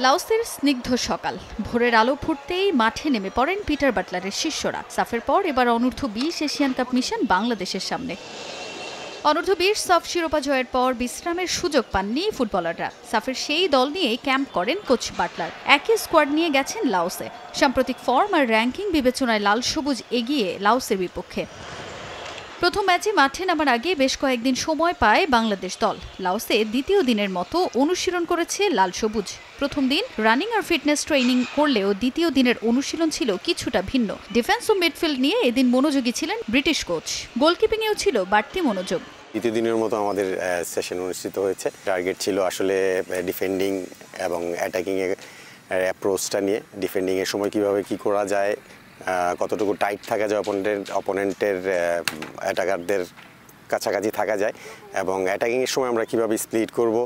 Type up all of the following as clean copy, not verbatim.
লাওসের স্নিগ্ধ সকাল, ভোরের আলো ফুটতেই মাঠে নেমে পড়েন পিটার বাটলারের শিষ্যরা। সাফের পর এবার অনূর্ধ্ব-20 এশিয়ান কাপ মিশন বাংলাদেশের সামনে। অনূর্ধ্ব-20 সাফ শিরোপা জয়ের পর বিশ্রামের সুযোগ পাননি ফুটবলাররা। সাফের সেই দল নিয়েই ক্যাম্প করেন কোচ বাটলার। একই স্কোয়াড নিয়ে গেছেন লাওসে। সাম্প্রতিক ফর্ম আর র্যাঙ্কিং বিবেচনায় লাল সবুজ এগিয়ে লাওসের বিপক্ষে। প্রথম ম্যাচে মাঠে নামার আগে বেশ কয়েকদিন সময় পায় বাংলাদেশ দল। লাওসে দ্বিতীয় দিনের মতো অনুশীলন করেছে লাল সবুজ। প্রথম দিন রানিং আর ফিটনেস ট্রেনিং করলেও দ্বিতীয় দিনের অনুশীলন ছিল কিছুটা ভিন্ন। ডিফেন্স ও মিডফিল্ড নিয়ে এদিন মনোযোগী ছিলেন ব্রিটিশ কোচ। গোলকিপিংয়েও ছিল বাড়তি মনোযোগ। দ্বিতীয় দিনের মতো আমাদের সেশন অনুষ্ঠিত হয়েছে। টার্গেট ছিল আসলে ডিফেন্ডিং এবং অ্যাটাকিং এর অ্যাপ্রোচটা নিয়ে। ডিফেন্ডিং এর সময় কিভাবে কি করা যায়, কতটুকু টাইট থাকা যায় অপোনেন্টের অ্যাটাকারদের কাছাকাছি থাকা যায়, এবং অ্যাটাকিংয়ের সময় আমরা কীভাবে স্প্লিট করব,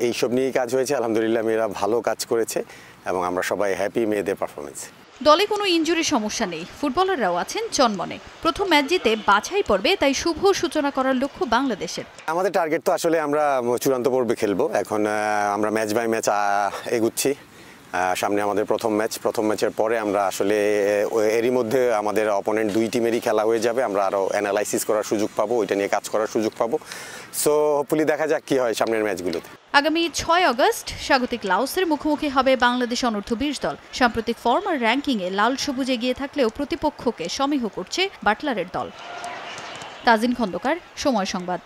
এইসব নিয়েই কাজ হয়েছে। আলহামদুলিল্লাহ মেয়েরা ভালো কাজ করেছে এবং আমরা সবাই হ্যাপি মেয়েদের পারফরমেন্সে। দলে কোনো ইনজুরি সমস্যা নেই, ফুটবলাররাও আছেন চনমনে। প্রথম ম্যাচ জিতে বাছাই পর্বে তাই শুভ সূচনা করার লক্ষ্য বাংলাদেশের। আমাদের টার্গেট তো আসলে আমরা চূড়ান্ত পর্বে খেলবো। এখন আমরা ম্যাচ বাই ম্যাচ এগুচ্ছি। সামনে আমাদের প্রথম ম্যাচের পরে আমরা আসলে এরই মধ্যে আমাদের অপোনেন্ট দুই টিমেরই খেলা হয়ে যাবে। আমরা আরও অ্যানালাইসিস করার সুযোগ পাবো, ওইটা নিয়ে কাজ করার সুযোগ পাবো। সো হোপফুলি দেখা যাক কী হয় সামনের ম্যাচগুলোতে। আগামী 6 আগস্ট স্বাগতিক লাওসের মুখোমুখি হবে বাংলাদেশ অনূর্ধ্ব-20 দল। সাম্প্রতিক ফর্ম আর র্যাঙ্কিংয়ে লাল সবুজ এগিয়ে থাকলেও প্রতিপক্ষকে সমীহ করছে বাটলারের দল। তাজিন খন্দকার, সময় সংবাদ।